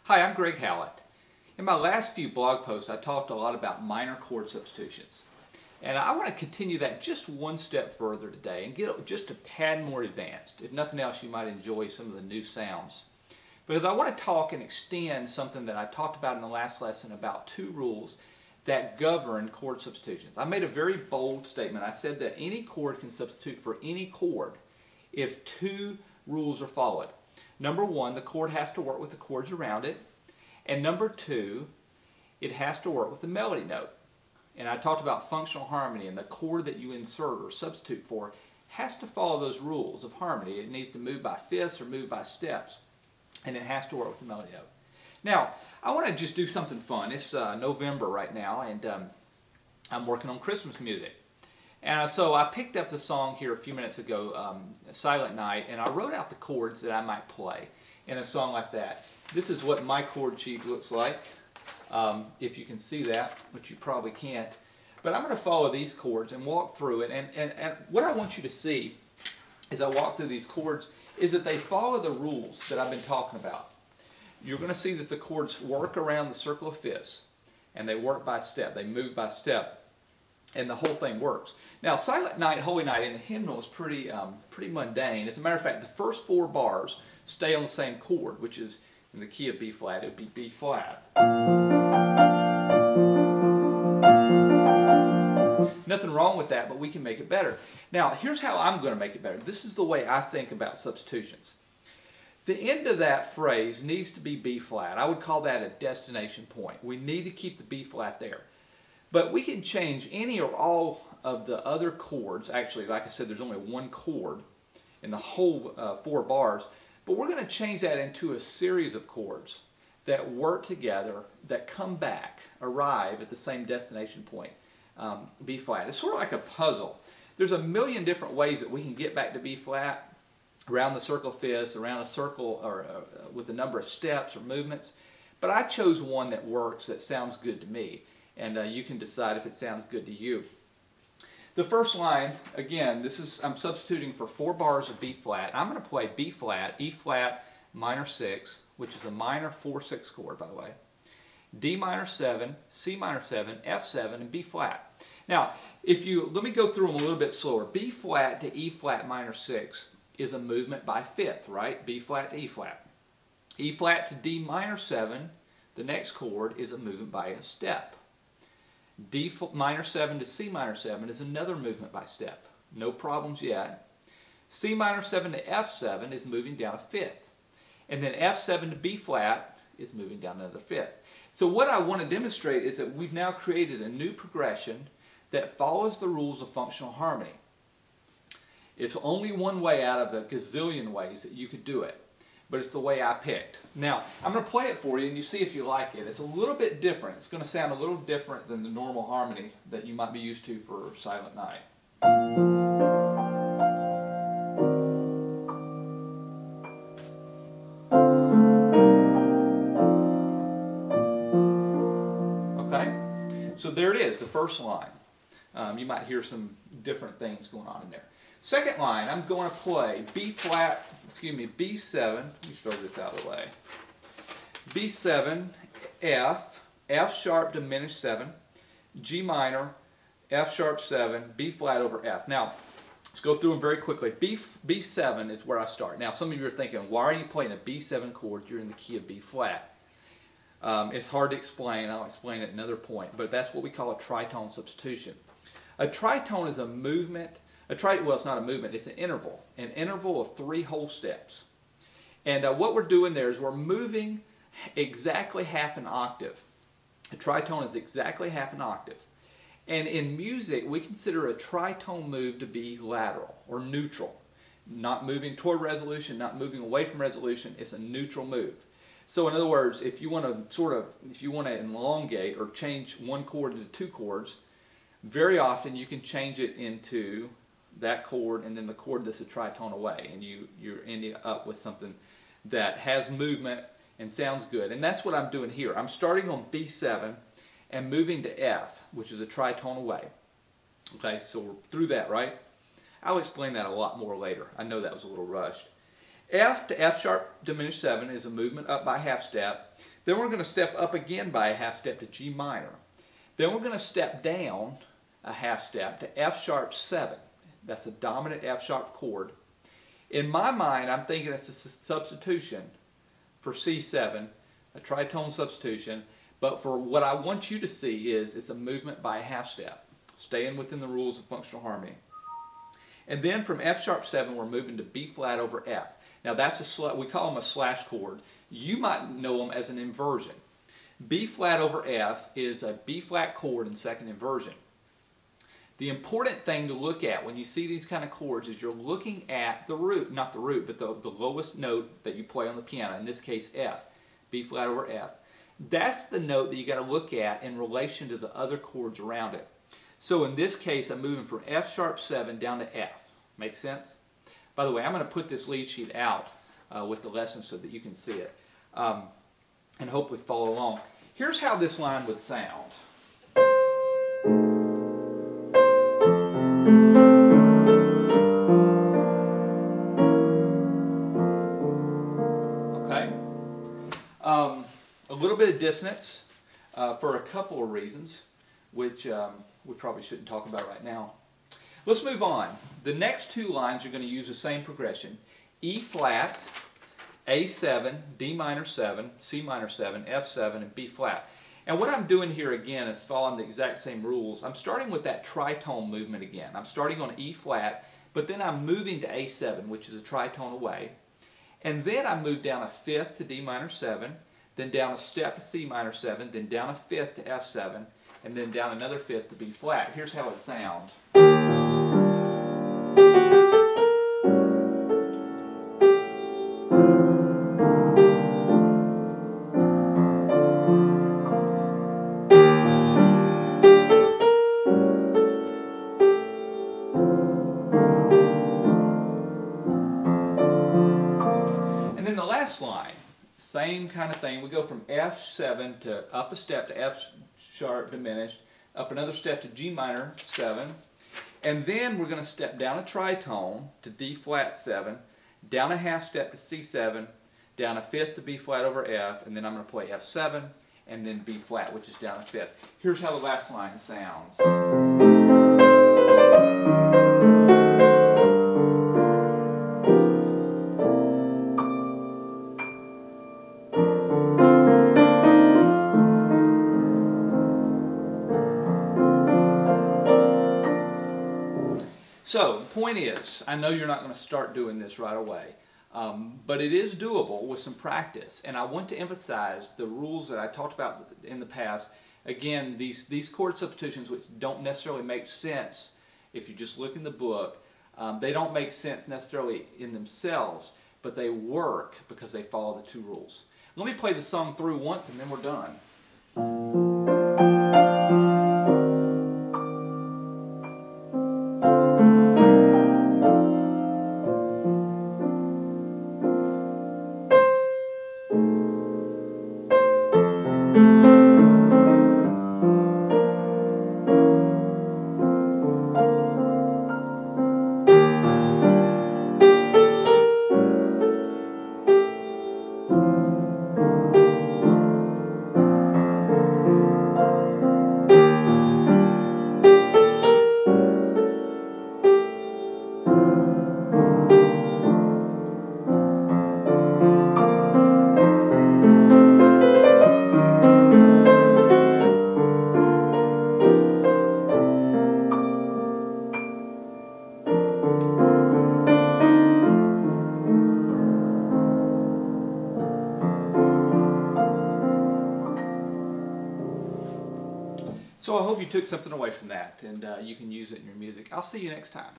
Hi, I'm Greg Howlett. In my last few blog posts, I talked a lot about minor chord substitutions. And I want to continue that just one step further today and get just a tad more advanced. If nothing else, you might enjoy some of the new sounds. Because I want to talk and extend something that I talked about in the last lesson about two rules that govern chord substitutions. I made a very bold statement. I said that any chord can substitute for any chord if two rules are followed. Number one, the chord has to work with the chords around it. And number two, it has to work with the melody note. And I talked about functional harmony, and the chord that you insert or substitute for has to follow those rules of harmony. It needs to move by fifths or move by steps. And it has to work with the melody note. Now, I want to just do something fun. It's November right now, and I'm working on Christmas music. And so I picked up the song here a few minutes ago, Silent Night, and I wrote out the chords that I might play in a song like that. This is what my chord sheet looks like, if you can see that, which you probably can't. But I'm going to follow these chords and walk through it. And what I want you to see as I walk through these chords is that they follow the rules that I've been talking about. You're going to see that the chords work around the circle of fifths, and they work by step. They move by step. And the whole thing works. Now, Silent Night, Holy Night in the hymnal is pretty mundane. As a matter of fact, the first four bars stay on the same chord, which is in the key of B flat. It would be B flat. Nothing wrong with that, but we can make it better. Now, here's how I'm going to make it better. This is the way I think about substitutions. The end of that phrase needs to be B flat. I would call that a destination point. We need to keep the B flat there. But we can change any or all of the other chords. Actually, like I said, there's only one chord in the whole four bars. But we're going to change that into a series of chords that work together, that come back, arrive at the same destination point, B flat. It's sort of like a puzzle. There's a million different ways that we can get back to B flat, around the circle of fifths, around a circle, or with a number of steps or movements. But I chose one that works, that sounds good to me. And you can decide if it sounds good to you. The first line, again, I'm substituting for 4 bars of B flat. I'm going to play B flat, E flat minor 6, which is a minor 4/6 chord, by the way, D minor 7, C minor 7, F7, and B flat. Now, let me go through them a little bit slower. B flat to E flat minor 6 is a movement by fifth, right? B flat to E flat. E flat to D minor 7, the next chord, is a movement by a step. D minor 7 to C minor 7 is another movement by step. No problems yet. C minor 7 to F7 is moving down a fifth. And then F7 to B flat is moving down another fifth. So what I want to demonstrate is that we've now created a new progression that follows the rules of functional harmony. It's only one way out of a gazillion ways that you could do it. But it's the way I picked. Now, I'm going to play it for you and you see if you like it. It's a little bit different. It's going to sound a little different than the normal harmony that you might be used to for Silent Night. Okay? So there it is, the first line. You might hear some different things going on in there. Second line, I'm going to play B7, let me throw this out of the way. B7, F, F sharp diminished 7, G minor, F sharp 7, B flat over F. Now, let's go through them very quickly. B7 is where I start. Now, some of you are thinking, why are you playing a B7 chord? You're in the key of B flat. It's hard to explain. I'll explain it at another point, but that's what we call a tritone substitution. A tritone is a movement. Well, it's not a movement, it's an interval of 3 whole steps. And what we're doing there is we're moving exactly half an octave. A tritone is exactly half an octave. And in music, we consider a tritone move to be lateral or neutral. Not moving toward resolution, not moving away from resolution, it's a neutral move. So in other words, if you want to elongate or change one chord into 2 chords, very often you can change it into that chord and then the chord that's a tritone away, and you're ending up with something that has movement and sounds good. And that's what I'm doing here. I'm starting on B7 and moving to F, which is a tritone away. Okay, so we're through that, right? I'll explain that a lot more later. I know that was a little rushed. F to F sharp diminished 7 is a movement up by half step. Then we're going to step up again by a half step to G minor. Then we're going to step down a half step to F sharp 7. That's a dominant F sharp chord. In my mind, I'm thinking it's a substitution for C7, a tritone substitution, but for what I want you to see is it's a movement by a half step, staying within the rules of functional harmony. And then from F sharp 7, we're moving to B flat over F. Now that's we call them a slash chord. You might know them as an inversion. B flat over F is a B flat chord in second inversion. The important thing to look at when you see these kind of chords is you're looking at the root, not the root, but the lowest note that you play on the piano, in this case F, B flat over F. That's the note that you got to look at in relation to the other chords around it. So in this case, I'm moving from F sharp 7 down to F. Make sense? By the way, I'm going to put this lead sheet out with the lesson so that you can see it and hopefully follow along. Here's how this line would sound. Okay? A little bit of dissonance for a couple of reasons, which we probably shouldn't talk about right now. Let's move on. The next two lines are going to use the same progression. E flat, A7, D minor 7, C minor 7, F7, and B flat. And what I'm doing here again is following the exact same rules. I'm starting with that tritone movement again. I'm starting on E flat, but then I'm moving to A7, which is a tritone away. And then I move down a fifth to D minor 7, then down a step to C minor 7, then down a fifth to F7, and then down another fifth to B flat. Here's how it sounds. And then the last line, same kind of thing. We go from F7 to up a step to F sharp diminished, up another step to G minor 7, and then we're going to step down a tritone to D flat 7, down a half step to C7, down a fifth to B flat over F, and then I'm going to play F7 and then B flat, which is down a fifth. Here's how the last line sounds. So, the point is, I know you're not going to start doing this right away, but it is doable with some practice. And I want to emphasize the rules that I talked about in the past. Again, these chord substitutions, which don't necessarily make sense if you just look in the book, they don't make sense necessarily in themselves, but they work because they follow the two rules. Let me play the song through once and then we're done. So I hope you took something away from that and you can use it in your music. I'll see you next time.